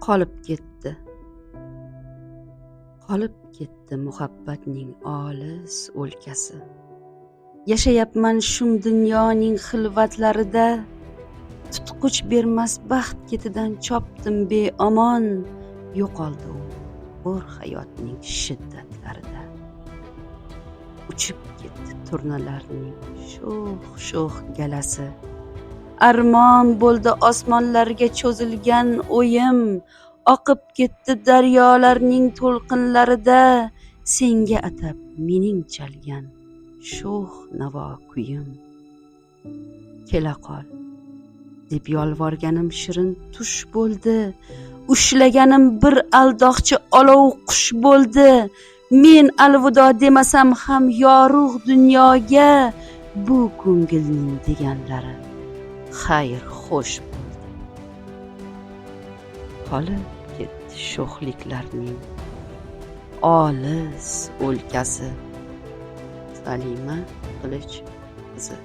Qolib ketdi muhabbatning olis o'lkasi. Yashayapman shum dunyoning xilvatlarida, tutquch bermas baxt ketidan chopdim beomon, yo'qoldi u ko'r hayotning shiddatlarida. Uchib ketdi turnalarning sho'x galasi, armon bo'ldi osmonlarga cho'zilgan o'yim, oqib ketdi daryolarning to'lqinlarida, senga atab mening chalgan sho'x navo kuyim. Kela qol deb yolvorganim shirin tush bo'ldi, ushlaganim bir aldoqchi olov qush bo'ldi. Men alvido demasam ham yorug' dunyoga, bu ko'ngilning deganlari xayr xo'sh bo'ldi. Qolib ketdi sho'xliklarning olis o'lkasi. Salima Qilich qizi.